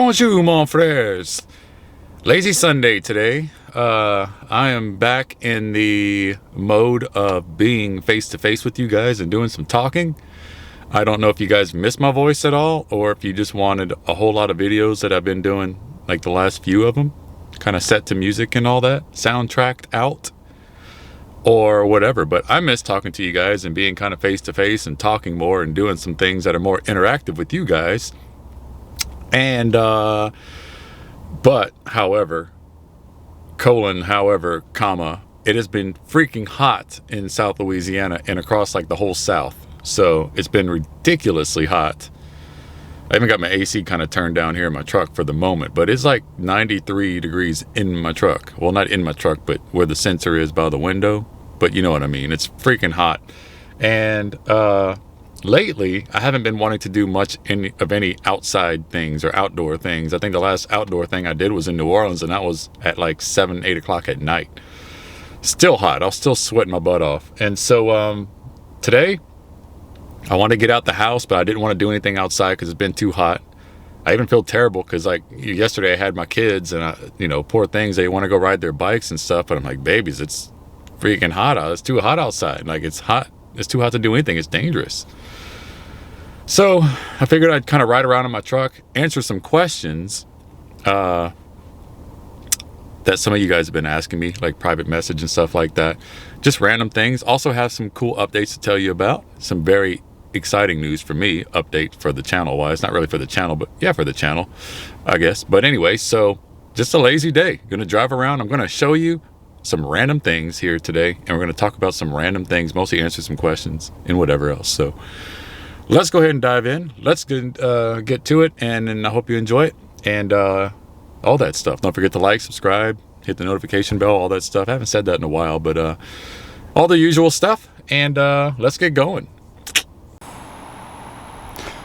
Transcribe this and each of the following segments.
Bonjour, mon frères. Lazy Sunday today. I am back in the mode of being face to face with you guys and doing some talking. I don't know if you guys missed my voice at all, or if you just wanted a whole lot of videos that I've been doing, like the last few of them, kind of set to music and all that, soundtracked out, or whatever. But I miss talking to you guys and being kind of face to face and talking more and doing some things that are more interactive with you guys. And but however, comma, it has been freaking hot in South Louisiana and across like the whole South. So it's been ridiculously hot. I even got my AC kind of turned down here in my truck for the moment, but it's like 93 degrees in my truck. Well, not in my truck, but where the sensor is by the window. But you know what I mean. It's freaking hot. And lately, I haven't been wanting to do much of any outside things or outdoor things. I think the last outdoor thing I did was in New Orleans, and that was at like 7, 8 o'clock at night. Still hot. I was still sweating my butt off. And so today, I want to get out the house, but I didn't want to do anything outside because it's been too hot. I even feel terrible because like yesterday I had my kids and poor things, they want to go ride their bikes and stuff, but I'm like, babies, it's freaking hot out. It's too hot outside. Like it's hot. It's too hot to do anything. It's dangerous. So I figured I'd kind of ride around in my truck, answer some questions that some of you guys have been asking me, like private message and stuff like that. Just random things. Also have some cool updates to tell you about. Some very exciting news for me, update for the channel wise. Not really for the channel, but yeah, for the channel, I guess. But anyway, so just a lazy day. Gonna drive around. I'm gonna show you some random things here today, and we're gonna talk about some random things, mostly answer some questions and whatever else. So let's go ahead and dive in. Let's get to it, and then I hope you enjoy it and all that stuff. Don't forget to like, subscribe, hit the notification bell, all that stuff. I haven't said that in a while, but all the usual stuff, and let's get going.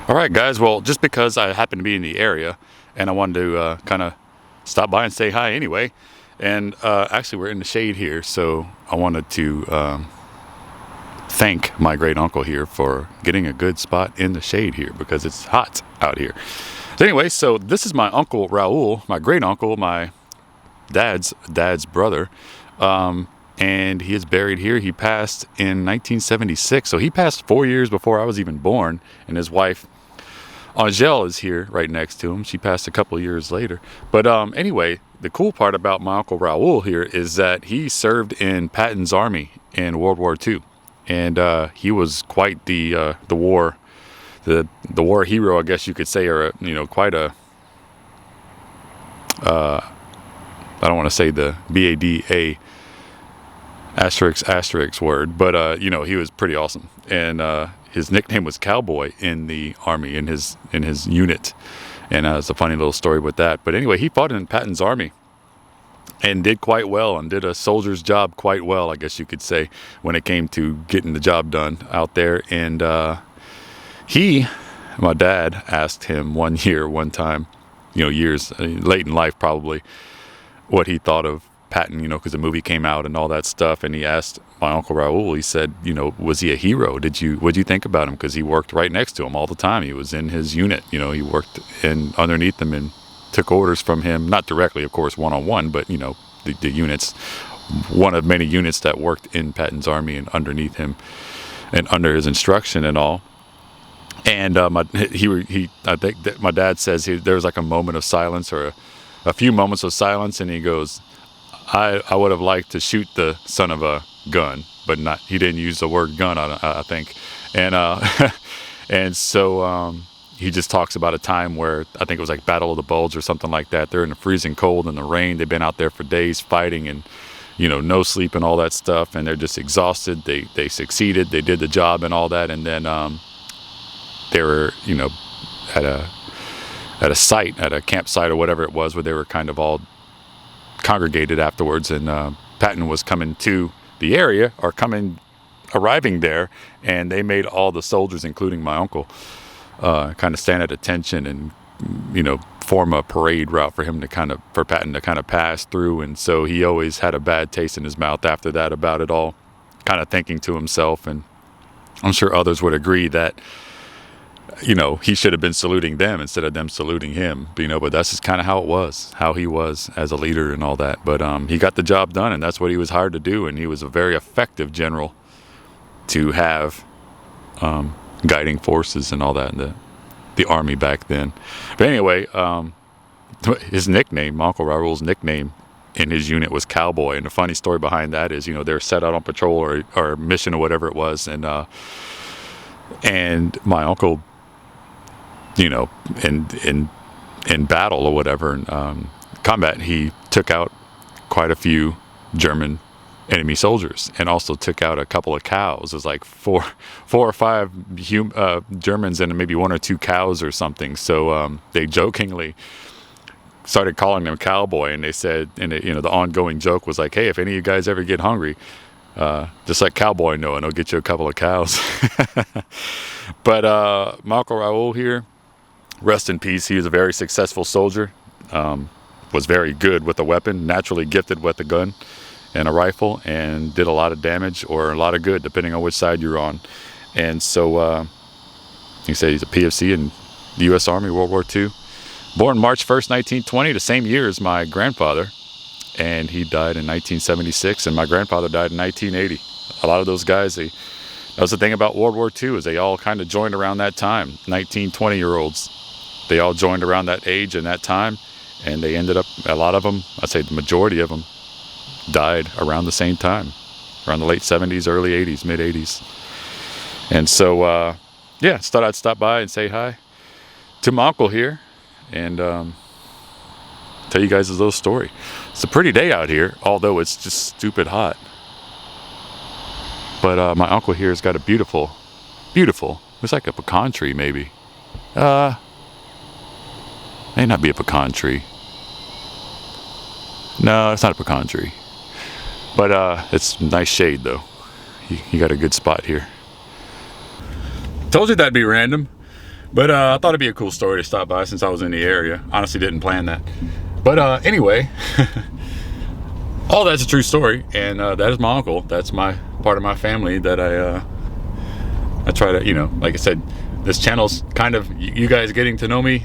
All right, guys. Well, just because I happen to be in the area and I wanted to kind of stop by and say hi anyway, and actually we're in the shade here, so I wanted to thank my great uncle here for getting a good spot in the shade here because it's hot out here. So anyway, so this is my uncle Raul, my great uncle, my dad's brother, and he is buried here. He passed in 1976, so he passed 4 years before I was even born, and his wife Angel is here right next to him. She passed a couple of years later. But anyway, the cool part about my uncle Raul here is that he served in Patton's army in World War II. And he was quite the war hero, I guess you could say, or quite a I don't want to say the BADA asterisk word, but he was pretty awesome, and his nickname was Cowboy in the army in his unit, and it's a funny little story with that. But anyway, he fought in Patton's army and did quite well, and did a soldier's job quite well, I guess you could say, when it came to getting the job done out there. And my dad asked him one time, years late in life probably, what he thought of Patton, because the movie came out and all that stuff. And he asked my uncle Raul, he said, was he a hero? What'd you think about him? Because he worked right next to him all the time. He was in his unit, he worked underneath him and took orders from him, not directly, of course, one-on-one, but the units, one of many units that worked in Patton's army and underneath him and under his instruction and all. And I think that my dad says there was like a moment of silence, or a few moments of silence, and he goes, I would have liked to shoot the son of a gun, but not. He didn't use the word gun, I think, and and so he just talks about a time where I think it was like Battle of the Bulge or something like that. They're in the freezing cold and the rain. They've been out there for days fighting, and no sleep and all that stuff, and they're just exhausted. They succeeded. They did the job and all that, and then they were at a campsite or whatever it was, where they were kind of all congregated afterwards, and Patton was coming to the area, or arriving there, and they made all the soldiers, including my uncle, kind of stand at attention and form a parade route for Patton to kind of pass through. And so he always had a bad taste in his mouth after that about it all, kind of thinking to himself, and I'm sure others would agree, that he should have been saluting them instead of them saluting him. But that's just kind of how it was, how he was as a leader and all that. But he got the job done, and that's what he was hired to do. And he was a very effective general to have guiding forces and all that in the army back then. But anyway, his nickname, my Uncle Raul's nickname in his unit was Cowboy. And the funny story behind that is, they're set out on patrol or mission or whatever it was, and my uncle, in battle or whatever, combat, he took out quite a few German enemy soldiers, and also took out a couple of cows. It was like four or five Germans and maybe one or two cows or something. So they jokingly started calling him Cowboy, and they said, and the ongoing joke was like, hey, if any of you guys ever get hungry, just let Cowboy know, and he'll get you a couple of cows. But my Uncle Raul here, rest in peace. He was a very successful soldier, was very good with a weapon, naturally gifted with a gun and a rifle, and did a lot of damage or a lot of good, depending on which side you're on. And so he said he's a PFC in the U.S. Army, World War II. Born March 1st, 1920, the same year as my grandfather, and he died in 1976, and my grandfather died in 1980. A lot of those guys, that was the thing about World War II, is they all kind of joined around that time. 19, 20-year-olds, they all joined around that age and that time, and they ended up, a lot of them, I'd say the majority of them, died around the same time, around the late 70s, early 80s, mid 80s. And so, just thought I'd stop by and say hi to my uncle here, and tell you guys a little story. It's a pretty day out here, although it's just stupid hot. But my uncle here has got a beautiful, it's like a pecan tree maybe. May not be a pecan tree. No, it's not a pecan tree. But it's nice shade though. You got a good spot here. Told you that'd be random. But I thought it'd be a cool story to stop by since I was in the area. Honestly, didn't plan that. But anyway, all that's a true story, and that is my uncle. That's my part of my family that I try to, like I said, this channel's kind of you guys getting to know me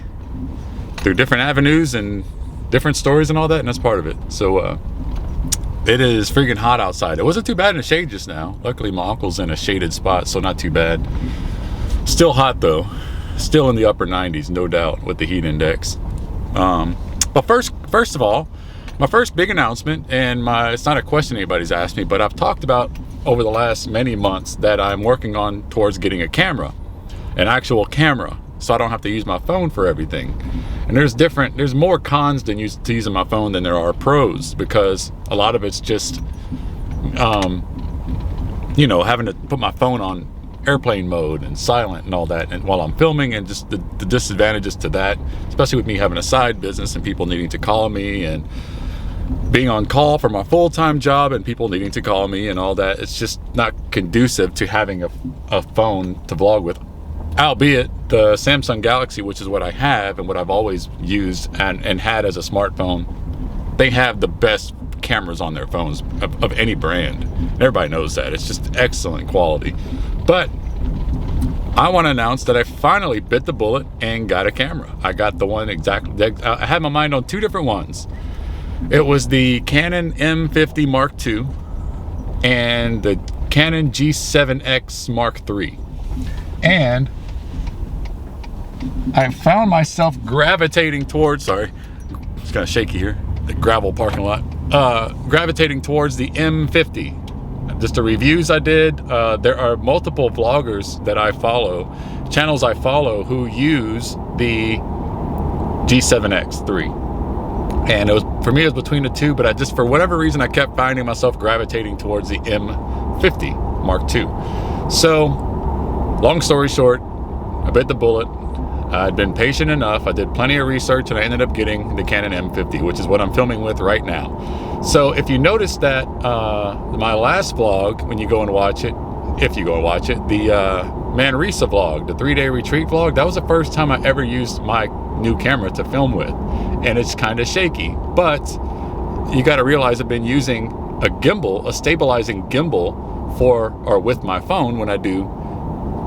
through different avenues and different stories and all that, and that's part of it. So it is freaking hot outside. It wasn't too bad in the shade just now. Luckily, my uncle's in a shaded spot, so not too bad. Still hot though. Still in the upper 90s, no doubt, with the heat index. But first of all, my first big announcement, and it's not a question anybody's asked me, but I've talked about over the last many months that I'm working on towards getting a camera, an actual camera, so I don't have to use my phone for everything. And there's more cons to using my phone than there are pros, because a lot of it's just, having to put my phone on airplane mode and silent and all that, and while I'm filming, and just the disadvantages to that, especially with me having a side business and people needing to call me, and being on call for my full-time job and people needing to call me and all that. It's just not conducive to having a phone to vlog with, albeit the Samsung Galaxy, which is what I have and what I've always used and had as a smartphone. They have the best cameras on their phones of any brand. Everybody knows that. It's just excellent quality. But I want to announce that I finally bit the bullet and got a camera. I got the one exactly. I had my mind on two different ones. It was the Canon M50 Mark II and the Canon G7X Mark III. And I found myself gravitating towards, sorry, it's kind of shaky here, the gravel parking lot, gravitating towards the M50. Just the reviews I did, there are multiple vloggers that I follow, channels I follow, who use the G7X III. And for me, it was between the two, but for whatever reason, I kept finding myself gravitating towards the M50 Mark II. So, long story short, I bit the bullet. I'd been patient enough. I did plenty of research, and I ended up getting the Canon M50, which is what I'm filming with right now. So if you notice that my last vlog, when you go and watch it, if you go and watch it, the Manresa vlog, the 3-day retreat vlog, that was the first time I ever used my new camera to film with. And it's kind of shaky, but you got to realize I've been using a gimbal, a stabilizing gimbal with my phone when I do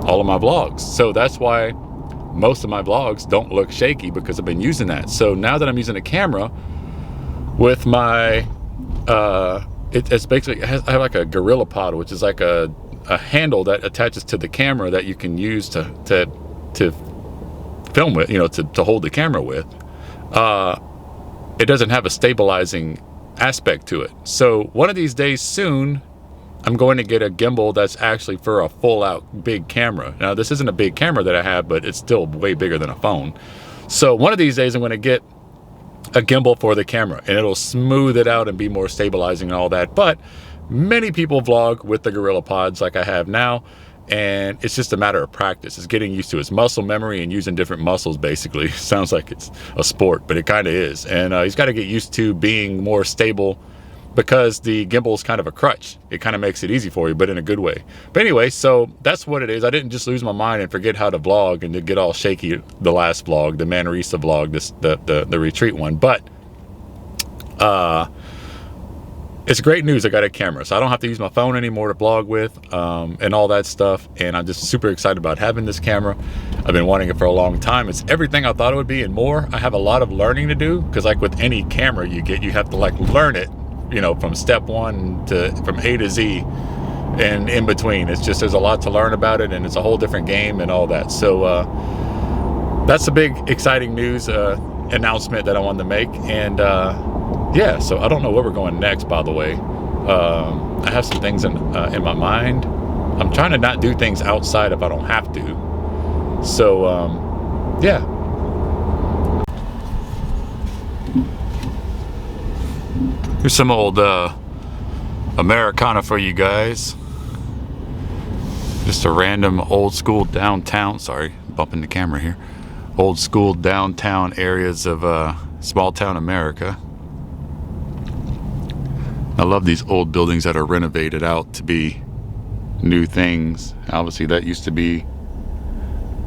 all of my vlogs. So that's why most of my vlogs don't look shaky because I've been using that. So now that I'm using a camera with my, it's basically, I have like a GorillaPod, which is like a handle that attaches to the camera that you can use to film with, to hold the camera with. It doesn't have a stabilizing aspect to it. So one of these days soon, I'm going to get a gimbal that's actually for a full out big camera. Now this isn't a big camera that I have, but it's still way bigger than a phone. So one of these days I'm going to get a gimbal for the camera, and it'll smooth it out and be more stabilizing and all that. But many people vlog with the GorillaPods like I have now, and it's just a matter of practice. It's getting used to its muscle memory and using different muscles, basically. Sounds like it's a sport, but it kind of is. And he's got to get used to being more stable, because the gimbal is kind of a crutch. It kind of makes it easy for you, but in a good way. But anyway, so that's what it is. I didn't just lose my mind and forget how to vlog and to get all shaky the last vlog, the Manresa vlog, the retreat one. But it's great news. I got a camera, so I don't have to use my phone anymore to vlog with, and all that stuff. And I'm just super excited about having this camera. I've been wanting it for a long time. It's everything I thought it would be and more. I have a lot of learning to do, because like with any camera you get, you have to like learn it, from step one from A to Z and in between. It's just, there's a lot to learn about it, and it's a whole different game and all that. So that's a big exciting news announcement that I wanted to make. And yeah, so I don't know where we're going next, by the way. I have some things in my mind. I'm trying to not do things outside if I don't have to. So yeah. Here's some old Americana for you guys. Just a random old school downtown, sorry, bumping the camera here. Old school downtown areas of small town America. I love these old buildings that are renovated out to be new things. Obviously that used to be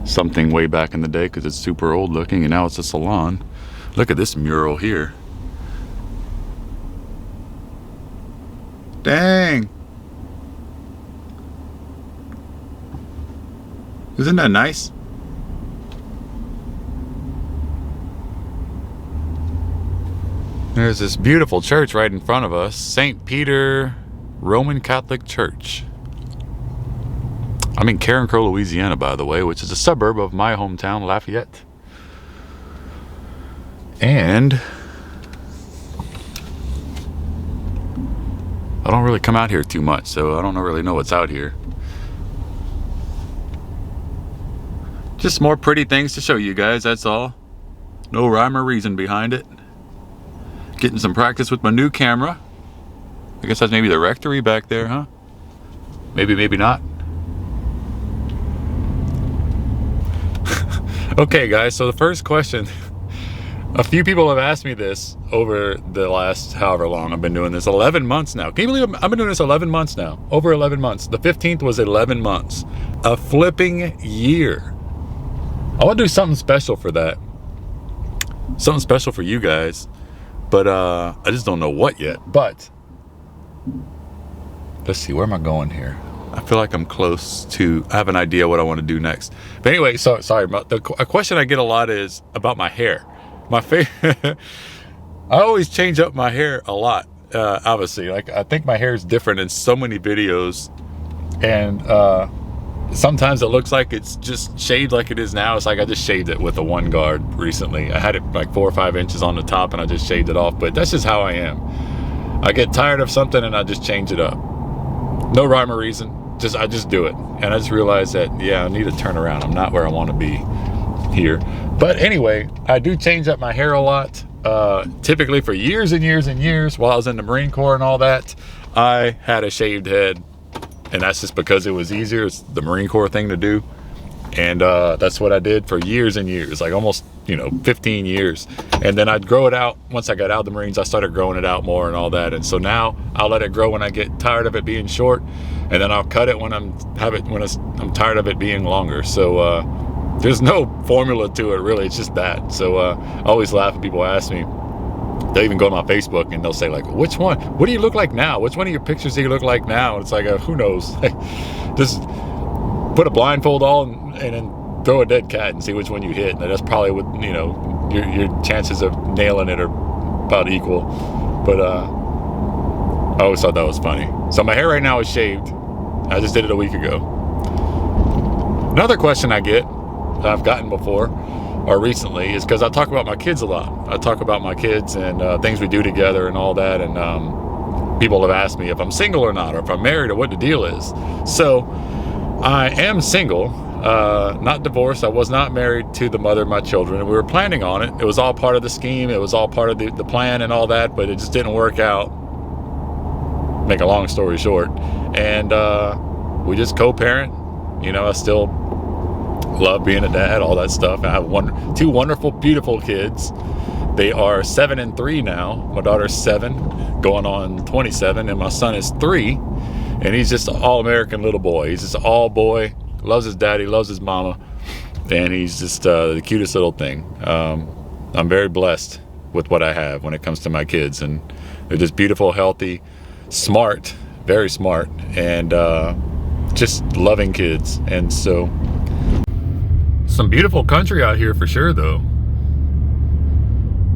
something way back in the day because it's super old looking, and now it's a salon. Look at this mural here. Dang. Isn't that nice? There's this beautiful church right in front of us, St. Peter Roman Catholic Church. I'm in Carencro, Louisiana, by the way, which is a suburb of my hometown, Lafayette. And I don't really come out here too much, so I don't really know what's out here. Just more pretty things to show you guys, that's all. No rhyme or reason behind it. Getting some practice with my new camera. I guess that's maybe the rectory back there, huh? Maybe, maybe not. Okay, guys, so the first question. A few people have asked me this over the last however long I've been doing this. 11 months now. Can you believe I've been doing this 11 months now? Over 11 months. The 15th was 11 months. A flipping year. I want to do something special for that. Something special for you guys. But I just don't know what yet. But let's see, where am I going here? I feel like I'm close to, I have an idea what I want to do next. But anyway, sorry, a question I get a lot is about my hair. My face, I always change up my hair a lot, obviously. Like, I think my hair is different in so many videos, and sometimes it looks like it's just shaved like it is now. It's like I just shaved it with a 1 guard recently. I had it like 4 or 5 inches on the top, and I just shaved it off. But that's just how I am. I get tired of something and I just change it up. No rhyme or reason. I just do it. And I just realized that, yeah, I need to turn around. I'm not where I want to be here. But anyway, I do change up my hair a lot. Typically for years and years and years, while I was in the Marine Corps and all that, I had a shaved head. And that's just because it was easier. It's the Marine Corps thing to do. And that's what I did for years and years, like almost, 15 years. And then I'd grow it out. Once I got out of the Marines, I started growing it out more and all that. And so now I'll let it grow when I get tired of it being short. And then I'll cut it when I'm tired of it being longer. So there's no formula to it, really. It's just that. So I always laugh when people ask me. They'll even go to my Facebook and they'll say, like, which one? What do you look like now? Which one of your pictures do you look like now? And it's like, who knows? Like, just put a blindfold on and then throw a dead cat and see which one you hit. And that's probably what, you know, your chances of nailing it are about equal. But I always thought that was funny. So my hair right now is shaved. I just did it a week ago. Another question I get, that I've gotten before or recently, is because I talk about my kids a lot. I talk about my kids and things we do together and all that. And people have asked me if I'm single or not, or if I'm married, or what the deal is. So I am single, not divorced. I was not married to the mother of my children, and we were planning on it. It was all part of the scheme. It was all part of the plan and all that, but it just didn't work out. Make a long story short. And we just co-parent. You know, I still love being a dad, all that stuff. I have two wonderful, beautiful kids. They are 7 and 3 now. My daughter's 7, going on 27, and my son is 3, and he's just an all-American little boy. He's just an all boy, loves his daddy, loves his mama, and he's just the cutest little thing. I'm very blessed with what I have when it comes to my kids, and they're just beautiful, healthy, smart, very smart, and just loving kids. And so some beautiful country out here for sure, though.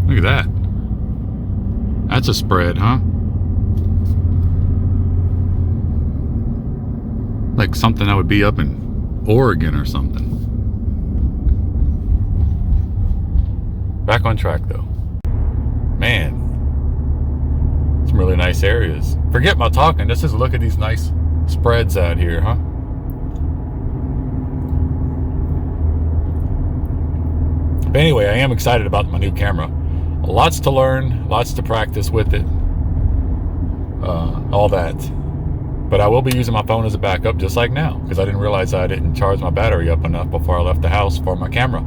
Look at that. That's a spread, huh? Like something that would be up in Oregon or something. Back on track, though. Man, some really nice areas. Forget my talking. Let's just look at these nice spreads out here, huh? But anyway, I am excited about my new camera. Lots to learn, lots to practice with it, all that. But I will be using my phone as a backup, just like now, because I didn't realize I didn't charge my battery up enough before I left the house for my camera.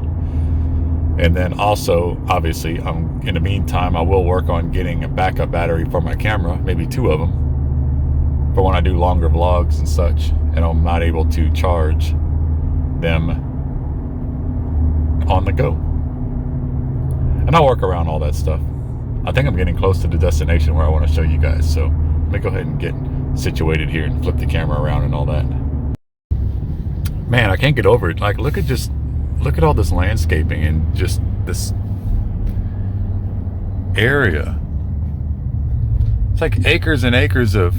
And then also, obviously, in the meantime, I will work on getting a backup battery for my camera, maybe 2 of them, for when I do longer vlogs and such, and I'm not able to charge them on the go. And I'll work around all that stuff. I think I'm getting close to the destination where I want to show you guys. So let me go ahead and get situated here and flip the camera around and all that. Man, I can't get over it. Like, look at all this landscaping and just this area. It's like acres and acres of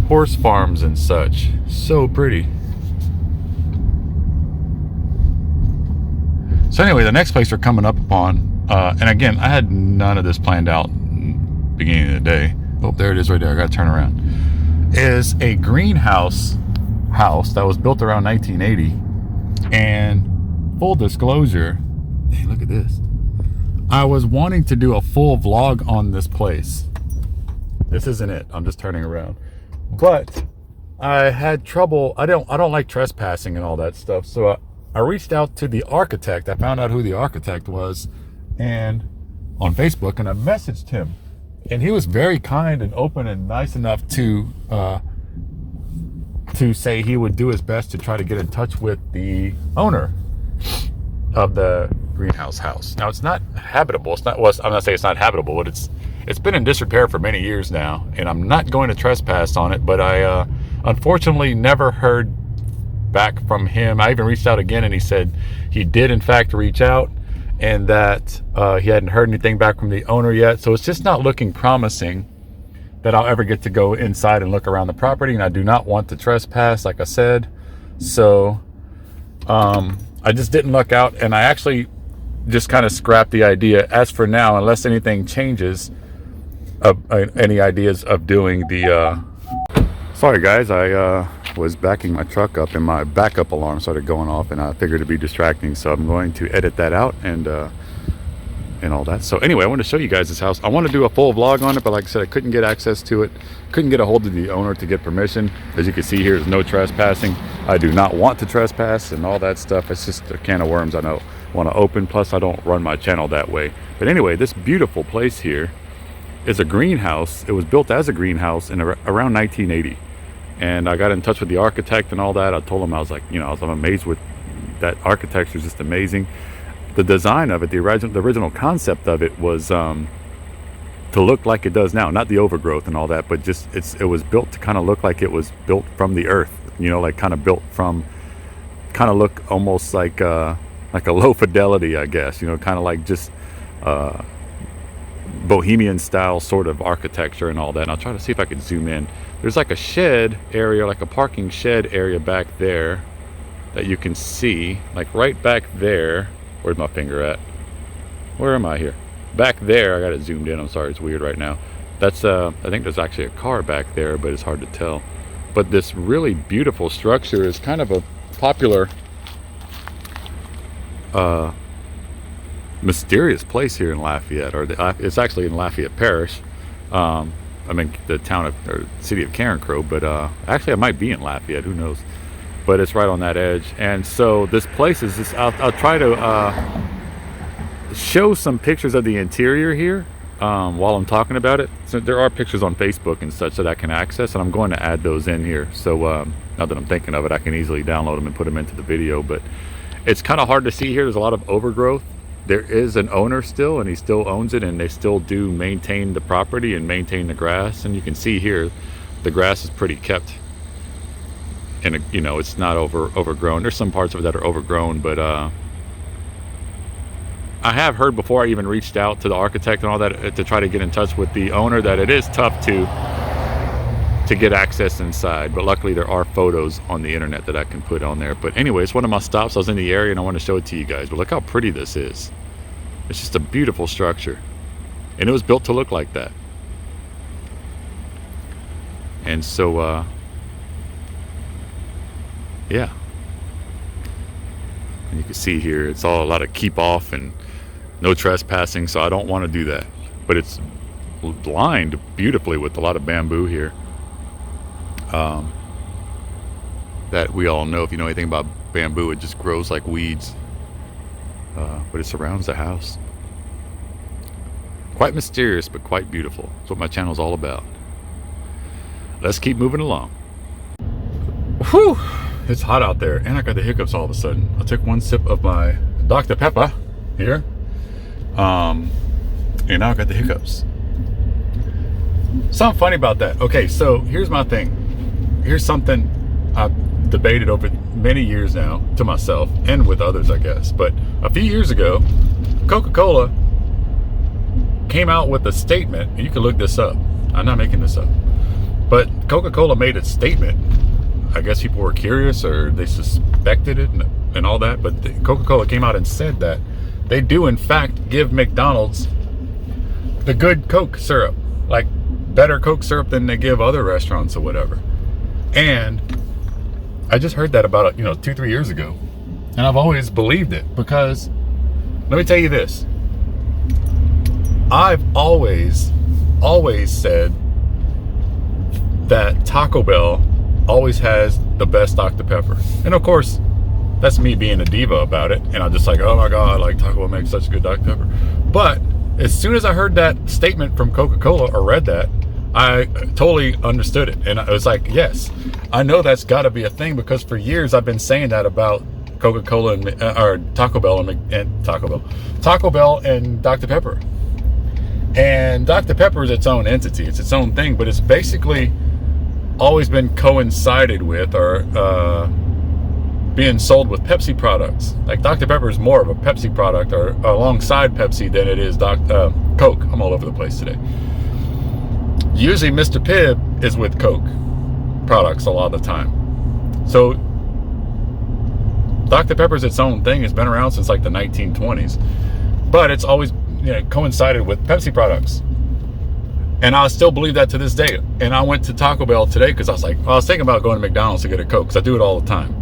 horse farms and such. So pretty. So anyway, the next place we're coming up upon, and again, I had none of this planned out beginning of the day. Oh, there it is right there. I got to turn around. Is a greenhouse house that was built around 1980. And full disclosure, hey, look at this. I was wanting to do a full vlog on this place. This isn't it. I'm just turning around. But I had trouble. I don't like trespassing and all that stuff. So I reached out to the architect. I found out who the architect was, and on Facebook, and I messaged him, and he was very kind and open and nice enough to say he would do his best to try to get in touch with the owner of the greenhouse house. Now, it's not habitable. It's not. Well, I'm not saying it's not habitable, but it's been in disrepair for many years now, and I'm not going to trespass on it. But I unfortunately never heard back from him. I even reached out again, and he said he did in fact reach out, and that he hadn't heard anything back from the owner yet. So it's just not looking promising that I'll ever get to go inside and look around the property, and I do not want to trespass, like I said. So I just didn't look out, and I actually just kind of scrapped the idea as for now, unless anything changes of any ideas of doing the sorry guys, I was backing my truck up and my backup alarm started going off, and I figured it'd be distracting, so I'm going to edit that out and all that. So anyway, I want to show you guys this house. I want to do a full vlog on it, but like I said, I couldn't get access to it, couldn't get a hold of the owner to get permission. As you can see here, there's no trespassing. I do not want to trespass and all that stuff. It's just a can of worms I don't want to open, plus I don't run my channel that way. But anyway, this beautiful place here is a greenhouse. It was built as a greenhouse in around 1980. And I got in touch with the architect and all that. I told him, I was like, you know, I'm amazed with that architecture, is just amazing. The design of it, the original concept of it was to look like it does now, not the overgrowth and all that, but just it was built to kind of look like it was built from the earth, you know, like kind of built from kind of look almost like a low fidelity, I guess. You know, kind of like just bohemian style sort of architecture and all that. And I'll try to see if I can zoom in. There's like a shed area, like a parking shed area back there that you can see, like right back there. Where's my finger at? Where am I here? Back there. I got it zoomed in. I'm sorry, it's weird right now. That's I think there's actually a car back there, but it's hard to tell. But this really beautiful structure is kind of a popular mysterious place here in Lafayette, or it's actually in Lafayette Parish. I mean the town of, or city of Carencro, but actually I might be in Lafayette, who knows. But it's right on that edge. And so this place is just, I'll try to show some pictures of the interior here while I'm talking about it. So there are pictures on Facebook and such that I can access, and I'm going to add those in here. So now that I'm thinking of it, I can easily download them and put them into the video. But it's kind of hard to see here. There's a lot of overgrowth. There is an owner still, and he still owns it, and they still do maintain the property and maintain the grass. And you can see here the grass is pretty kept, and you know, it's not overgrown. There's some parts of it that are overgrown, but I have heard before I even reached out to the architect and all that to try to get in touch with the owner that it is tough to get access inside. But luckily there are photos on the internet that I can put on there. But anyway, it's one of my stops. I was in the area and I want to show it to you guys. But look how pretty this is. It's just a beautiful structure, and it was built to look like that. And so yeah, and you can see here it's all a lot of keep off and no trespassing, so I don't want to do that. But it's lined beautifully with a lot of bamboo here that we all know. If you know anything about bamboo, it just grows like weeds, but it surrounds the house. Quite mysterious, but quite beautiful. That's what my channel's all about. Let's keep moving along. Whew, it's hot out there, and I got the hiccups all of a sudden. I took one sip of my Dr. Pepper here, and now I got the hiccups. Something funny about that. Okay, so here's my thing. Here's something I've debated over many years now to myself and with others, I guess. But a few years ago, Coca-Cola came out with a statement, and you can look this up. I'm not making this up. But Coca-Cola made a statement. I guess people were curious, or they suspected it and all that. But Coca-Cola came out and said that they do in fact give McDonald's the good Coke syrup, like better Coke syrup than they give other restaurants or whatever. And I just heard that about 2-3 years ago, and I've always believed it, because let me tell you this. I've always said that Taco Bell always has the best Dr. Pepper. And of course, that's me being a diva about it, and I'm just like, oh my god, like Taco Bell makes such good Dr. Pepper. But as soon as I heard that statement from Coca-Cola, or read that, I totally understood it. And I was like, yes, I know that's got to be a thing, because for years I've been saying that about Coca-Cola and or Taco Bell and Taco Bell and Dr. Pepper. And Dr. Pepper is its own entity. It's its own thing, but it's basically always been coincided with, or being sold with Pepsi products. Like Dr. Pepper is more of a Pepsi product, or alongside Pepsi, than it is Coke. I'm all over the place today. Usually Mr. Pibb is with Coke products a lot of the time. So Dr. Pepper's its own thing. It's been around since like the 1920s, but it's always coincided with Pepsi products. And I still believe that to this day. And I went to Taco Bell today because I was thinking about going to McDonald's to get a Coke, because I do it all the time.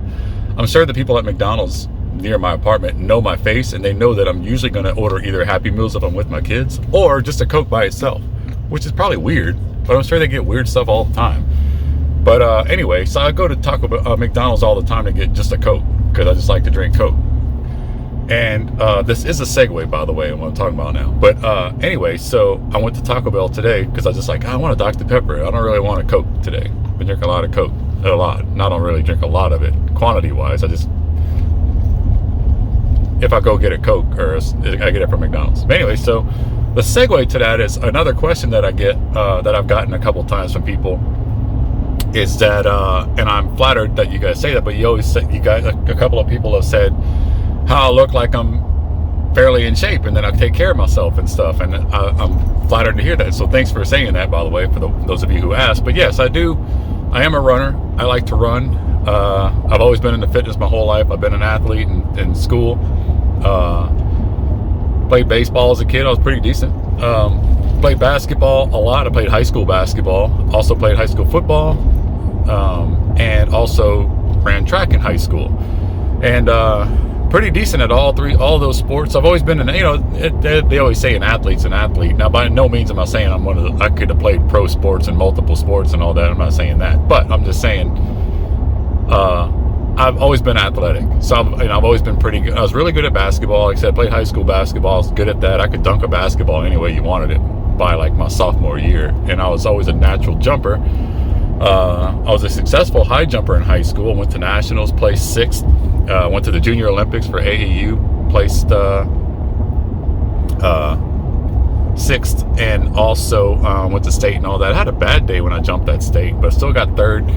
I'm sure the people at McDonald's near my apartment know my face, and they know that I'm usually going to order either Happy Meals if I'm with my kids, or just a Coke by itself, which is probably weird, but I'm sure they get weird stuff all the time. But anyway, so I go to McDonald's all the time to get just a Coke, because I just like to drink Coke. And this is a segue, by the way, on what I'm talking about now. But anyway, so I went to Taco Bell today because I was just like, I want a Dr. Pepper. I don't really want a Coke today. I've been drinking a lot of Coke. A lot. And I don't really drink a lot of it, quantity-wise. I just, if I go get a Coke, or I get it from McDonald's. But anyway, so the segue to that is another question that I get, that I've gotten a couple times from people, is that, and I'm flattered that you guys say that, but you always say, you guys, a couple of people have said how I look like I'm fairly in shape and then I take care of myself and stuff, and I'm flattered to hear that. So thanks for saying that, by the way, for those of you who asked. But yes, I am a runner. I like to run. I've always been into fitness my whole life. I've been an athlete in school. Played baseball as a kid. I was pretty decent. Played basketball a lot. I played high school basketball. Also played high school football. And also ran track in high school. And pretty decent at all those sports. I've always been they always say an athlete's an athlete. Now, by no means am I saying I could have played pro sports and multiple sports and all that. I'm not saying that. But I'm just saying I've always been athletic. So I've always been pretty good. I was really good at basketball. Like I said, I played high school basketball. I was good at that. I could dunk a basketball any way you wanted it by like my sophomore year. And I was always a natural jumper. I was a successful high jumper in high school. Went to nationals, placed 6th. Went to the Junior Olympics for AAU, placed 6th, and also went to state and all that. I had a bad day when I jumped that state, but still got 3rd.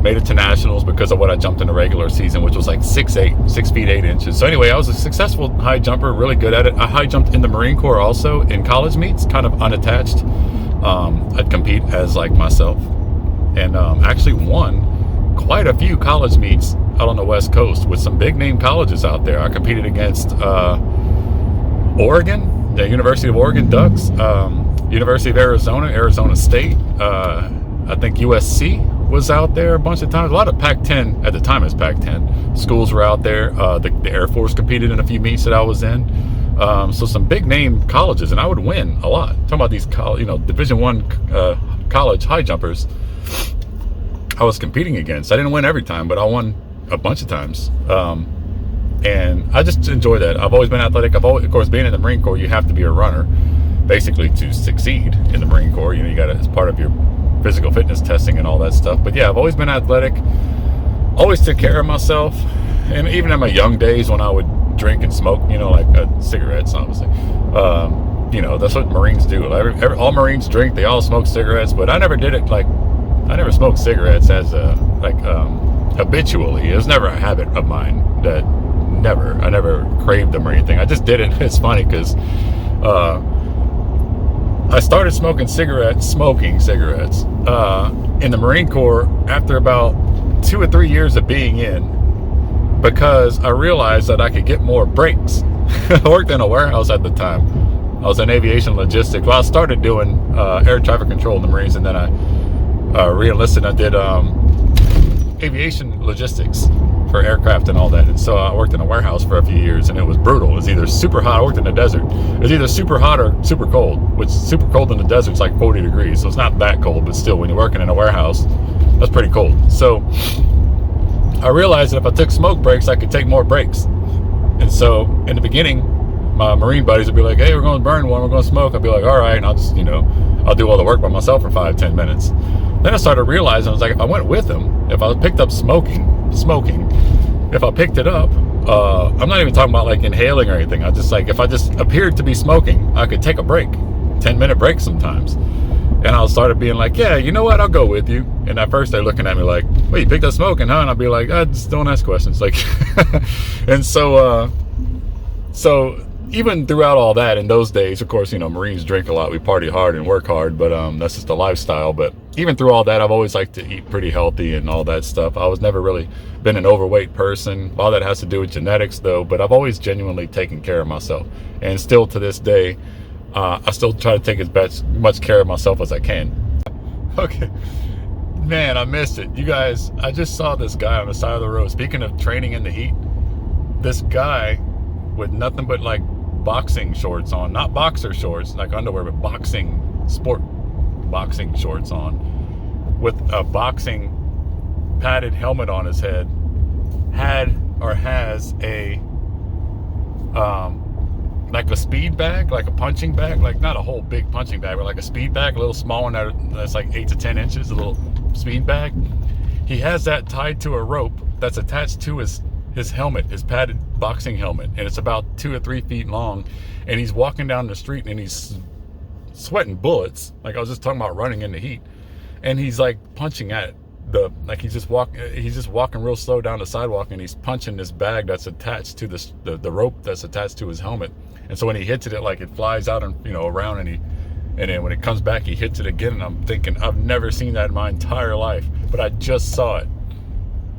Made it to nationals because of what I jumped in the regular season, which was like 6 feet 8 inches. So anyway, I was a successful high jumper, really good at it. I high jumped in the Marine Corps also in college meets, kind of unattached. I'd compete as like myself, and actually won quite a few college meets out on the West Coast with some big name colleges out there. I competed against Oregon, the University of Oregon Ducks, University of Arizona State, I think USC was out there a bunch of times. A lot of Pac-10, at the time it's Pac-10, schools were out there. The Air Force competed in a few meets that I was in. So some big name colleges, and I would win a lot. Talking about these Division I college high jumpers I was competing against. I didn't win every time, but I won a bunch of times. And I just enjoy that. I've always been athletic. Of course, being in the Marine Corps, you have to be a runner basically to succeed in the Marine Corps. You got to, as part of your physical fitness testing and all that stuff. But yeah, I've always been athletic, always took care of myself. And even in my young days when I would drink and smoke, like cigarettes, obviously, that's what Marines do. All Marines drink, they all smoke cigarettes, but I never did it I never smoked cigarettes as habitually. It was never a habit of mine I never craved them or anything. I just did it. It's funny because I started smoking cigarettes in the Marine Corps after about 2 or 3 years of being in, because I realized that I could get more breaks. I worked in a warehouse at the time. I was in aviation logistics. Well, I started doing air traffic control in the Marines, and then I re-enlisted. I did aviation logistics for aircraft and all that. And so I worked in a warehouse for a few years, and it was brutal. It was either super hot. I worked in the desert. It was either super hot or super cold, which super cold in the desert is like 40 degrees. So it's not that cold, but still, when you're working in a warehouse, that's pretty cold. So I realized that if I took smoke breaks, I could take more breaks. And so in the beginning, my Marine buddies would be like, hey, we're going to burn one, we're going to smoke. I'd be like, all right. And I'll just, I'll do all the work by myself for 5-10 minutes. Then I started realizing, I was like, if I went with them, if I picked up smoking, if I picked it up, I'm not even talking about like inhaling or anything. If I just appeared to be smoking, I could take a break, 10-minute break sometimes. And I started being like, yeah, you know what? I'll go with you. And at first they're looking at me like, well, you picked up smoking, huh? And I'll be like, just don't ask questions. And so even throughout all that, in those days, of course, Marines drink a lot. We party hard and work hard, but that's just a lifestyle. But even through all that, I've always liked to eat pretty healthy and all that stuff. I was never really been an overweight person. All that has to do with genetics, though. But I've always genuinely taken care of myself. And still to this day, I still try to take as much care of myself as I can. Okay. Man, I missed it. You guys, I just saw this guy on the side of the road. Speaking of training in the heat, this guy with nothing but like boxing shorts on, not boxer shorts like underwear, but sport boxing shorts on, with a boxing padded helmet on his head, has a like a speed bag, like a punching bag, like not a whole big punching bag, but like a speed bag, a little small one that's like 8 to 10 inches, a little speed bag. He has that tied to a rope that's attached to his helmet, his padded boxing helmet, and it's about 2 or 3 feet long. And he's walking down the street and he's sweating bullets. Like I was just talking about running in the heat, and he's like punching at he's just walking real slow down the sidewalk, and he's punching this bag that's attached to the rope that's attached to his helmet. And so when he hits it, like it flies out and around, and then when it comes back, he hits it again. And I'm thinking, I've never seen that in my entire life, but I just saw it,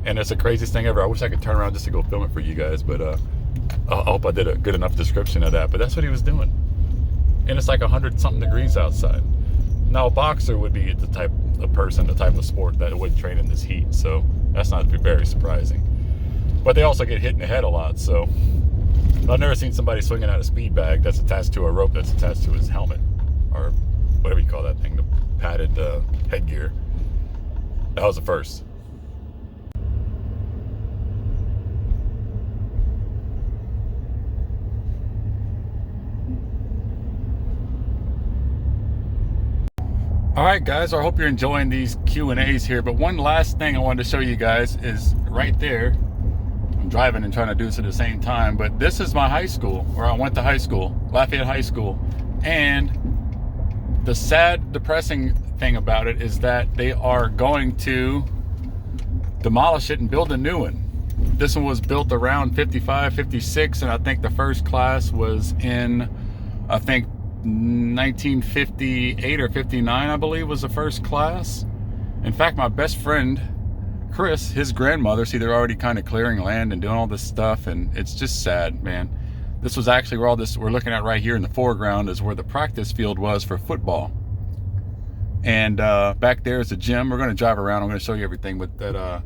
and it's the craziest thing ever. I wish I could turn around just to go film it for you guys, but I hope I did a good enough description of that. But that's what he was doing, and it's like 100-something degrees outside. Now, a boxer would be the type of sport that would train in this heat, so that's not very surprising. But they also get hit in the head a lot, so I've never seen somebody swinging out a speed bag that's attached to a rope that's attached to his helmet, or whatever you call that thing, the padded headgear. That was the first. All right, guys, I hope you're enjoying these Q&As here, but one last thing I wanted to show you guys is right there. I'm driving and trying to do this at the same time, but this is my high school, where I went to high school, Lafayette High School. And the sad, depressing thing about it is that they are going to demolish it and build a new one. This one was built around 55, 56, and I think the first class was in, 1958 or 59, I believe, was the first class. In fact, my best friend Chris, his grandmother, see, they're already kind of clearing land and doing all this stuff, and it's just sad, man. This was actually where all this we're looking at right here in the foreground is where the practice field was for football. And back there is the gym. We're going to drive around. I'm going to show you everything, but that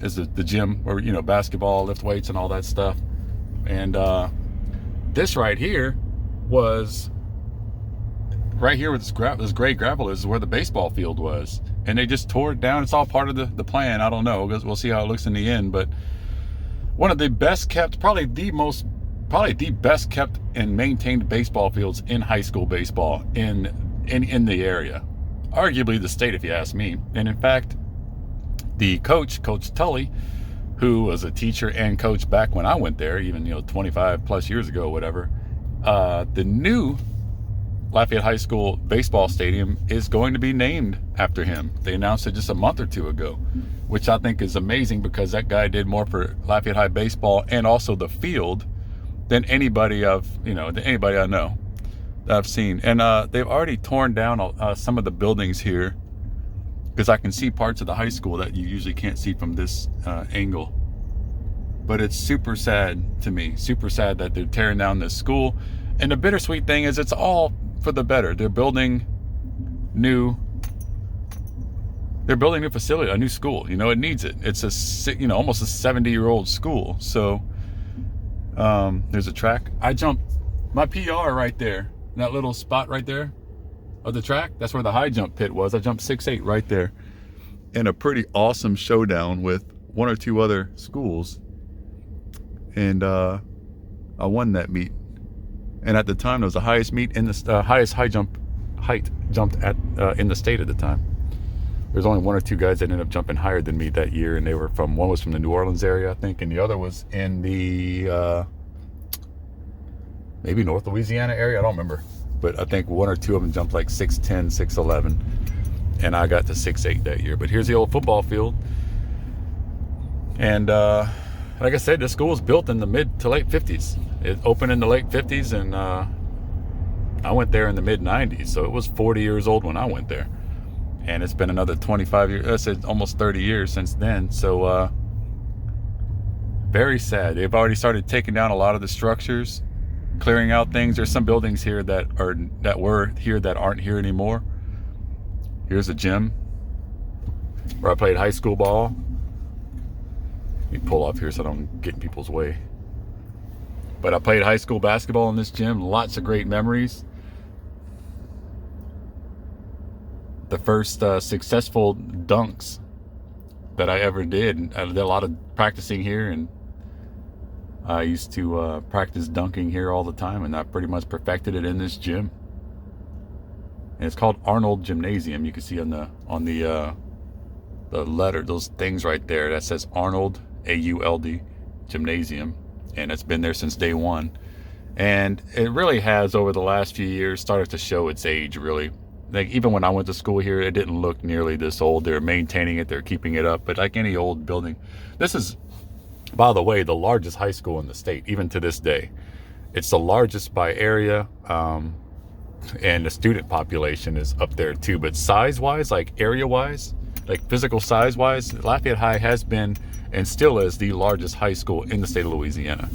is the gym where basketball, lift weights, and all that stuff. And this right here was right here with this gray gravel is where the baseball field was, and they just tore it down. It's all part of the plan. I don't know, we'll see how it looks in the end, but one of the best kept, probably the best kept and maintained baseball fields in high school baseball in the area, arguably the state, if you ask me. And in fact, the Coach Tully, who was a teacher and coach back when I went there, even 25 plus years ago, whatever, the new Lafayette High School baseball stadium is going to be named after him. They announced it just a month or two ago, which I think is amazing, because that guy did more for Lafayette High baseball and also the field than anybody I know that I've seen. And they've already torn down some of the buildings here, because I can see parts of the high school that you usually can't see from this angle. But it's super sad to me, super sad that they're tearing down this school. And the bittersweet thing is, it's all for the better. They're building new facility, a new school. It needs it. It's almost a 70-year-old school. So there's a track. I jumped my PR right there, that little spot right there of the track. That's where the high jump pit was. I jumped 6'8" right there in a pretty awesome showdown with one or two other schools, and I won that meet. And at the time, it was the highest meet in the highest height jumped at in the state at the time. There's only one or two guys that ended up jumping higher than me that year, and one was from the New Orleans area, I think, and the other was in the maybe North Louisiana area. I don't remember, but I think one or two of them jumped like 6'10", 6'11", and I got to 6'8" that year. But here's the old football field, and like I said, this school was built in the mid to late 50s. It opened in the late 50s, and I went there in the mid 90s, so it was 40 years old when I went there. And it's been another 25 years, I said almost 30 years since then. So very sad. They've already started taking down a lot of the structures, clearing out things. There's some buildings here that were here that aren't here anymore. Here's a gym where I played high school ball. Let me pull off here so I don't get in people's way. But I played high school basketball in this gym. Lots of great memories. The first successful dunks that I ever did. I did a lot of practicing here, and I used to practice dunking here all the time, and I pretty much perfected it in this gym. And it's called Arnold Gymnasium. You can see on the letter, those things right there, that says Arnold, AULD, Gymnasium, and it's been there since day one. And it really has, over the last few years, started to show its age, really. like even when I went to school here, it didn't look nearly this old. They're maintaining it, they're keeping it up. But like any old building, this is, by the way, the largest high school in the state, even to this day. It's the largest by area, and the student population is up there too. But size-wise, like area-wise, like physical size-wise, Lafayette High has been and still is the largest high school in the state of Louisiana.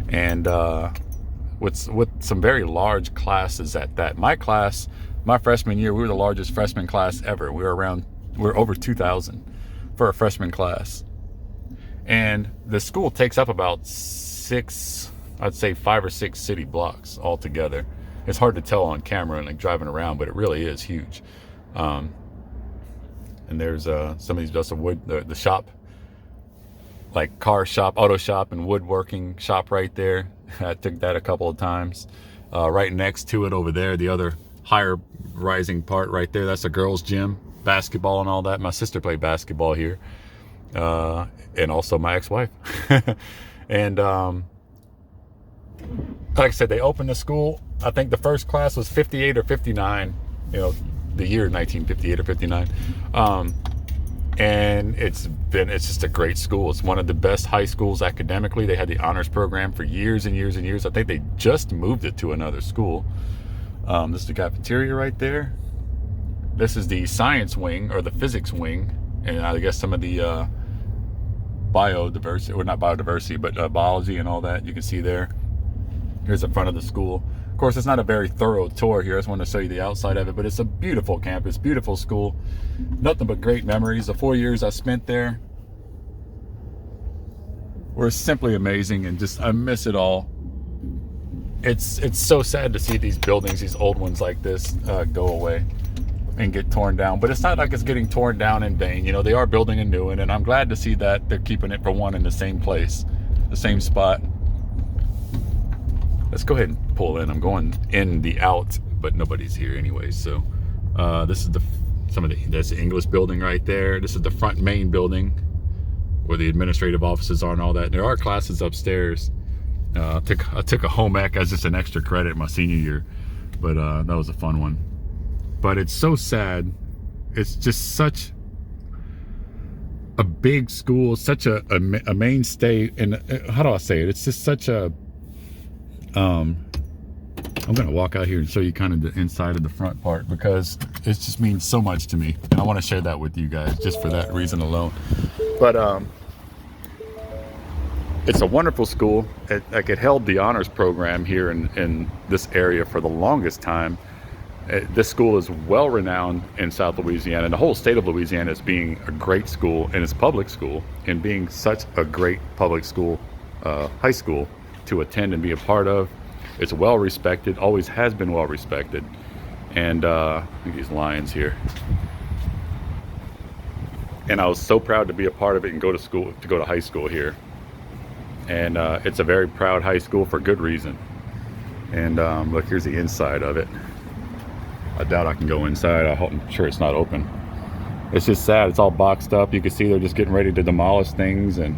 And with some very large classes at that. My class, my freshman year, we were the largest freshman class ever. We were over 2,000 for a freshman class. And the school takes up about 5 or 6 city blocks altogether. It's hard to tell on camera and like driving around, but it really is huge. And there's somebody's just a wood, the shop, like car shop, auto shop, and woodworking shop right there. I took that a couple of times. Right next to it over there, the other higher rising part right there, that's a girls' gym, basketball and all that. My sister played basketball here, and also my ex-wife. And like I said, they opened the school. I think the first class was 58 or 59, the year 1958 or 59. And it's just a great school. It's one of the best high schools academically. They had the honors program for years and years and years. I think they just moved it to another school. This is the cafeteria right there. This is the science wing, or the physics wing, and I guess some of the biodiversity, or not biodiversity, but biology and all that you can see there. Here's the front of the school. Of course, it's not a very thorough tour here. I just want to show you the outside of it, but it's a beautiful campus, beautiful school. Nothing but great memories. The 4 years I spent there were simply amazing, and just, I miss it all. It's so sad to see these buildings, these old ones like this, go away and get torn down. But it's not like it's getting torn down in vain. They are building a new one, and I'm glad to see that they're keeping it, for one, in the same place, the same spot. Let's go ahead and pull in. I'm going in the out, but nobody's here anyway. So this is that's the English building right there. This is the front main building where the administrative offices are and all that. There are classes upstairs. I took a home ec as just an extra credit my senior year, but that was a fun one. But it's so sad. It's just such a big school, such a mainstay, and how do I say it? It's just such a I'm gonna walk out here and show you kind of the inside of the front part, because it just means so much to me, and I want to share that with you guys just for that reason alone. But it's a wonderful school. It held the honors program here in this area for the longest time. This school is well renowned in South Louisiana, and the whole state of Louisiana, as being a great school, and it's public school, and being such a great public school, high school to attend and be a part of. It's well respected, always has been well respected. And look at these lions here. And I was so proud to be a part of it and go to high school here. And it's a very proud high school for good reason. And look, here's the inside of it. I doubt I can go inside. I'm sure it's not open. It's just sad. It's all boxed up. You can see they're just getting ready to demolish things. And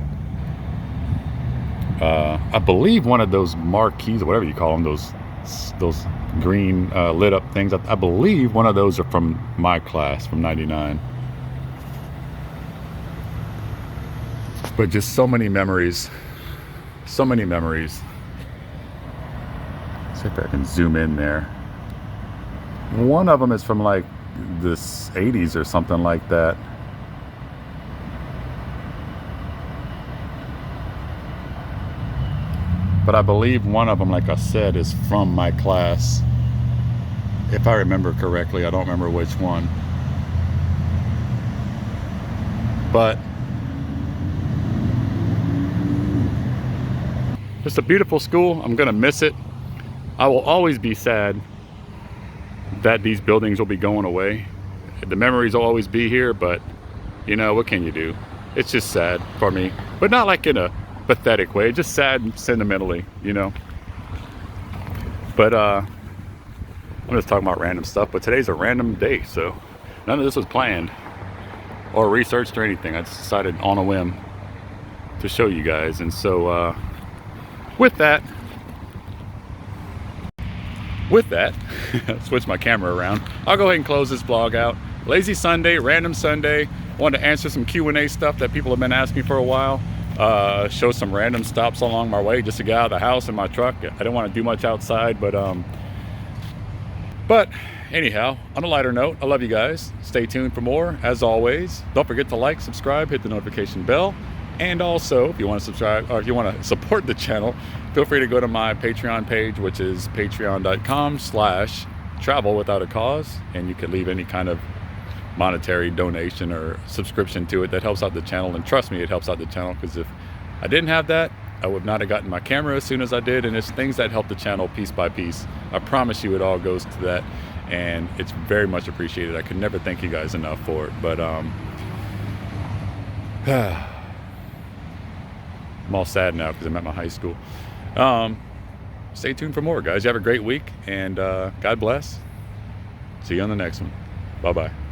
I believe one of those marquees, or whatever you call them, those green lit up things, I believe one of those are from my class from '99. But just so many memories. So many memories. See if I can zoom in there. One of them is from like the 80s or something like that. But I believe one of them, like I said, is from my class. If I remember correctly, I don't remember which one. But it's a beautiful school. I'm gonna miss it. I will always be sad that these buildings will be going away. The memories will always be here, but what can you do? It's just sad for me, but not like in a pathetic way, just sad sentimentally, But I'm just talking about random stuff, but today's a random day, so none of this was planned or researched or anything. I just decided on a whim to show you guys. And so with that, with that, switch my camera around. I'll go ahead and close this vlog out. Lazy Sunday, random Sunday. Wanted to answer some Q&A stuff that people have been asking for a while. Show some random stops along my way just to get out of the house in my truck. I didn't want to do much outside, but anyhow, on a lighter note, I love you guys. Stay tuned for more. As always, don't forget to like, subscribe, hit the notification bell. And also, if you want to subscribe or if you want to support the channel, feel free to go to my Patreon page, which is patreon.com/travelwithoutacause. And you can leave any kind of monetary donation or subscription to it that helps out the channel. And trust me, it helps out the channel, because if I didn't have that, I would not have gotten my camera as soon as I did. And it's things that help the channel piece by piece. I promise you it all goes to that, and it's very much appreciated. I could never thank you guys enough for it. But I'm all sad now because I'm at my high school. Stay tuned for more, guys. You have a great week, and God bless. See you on the next one. Bye-bye.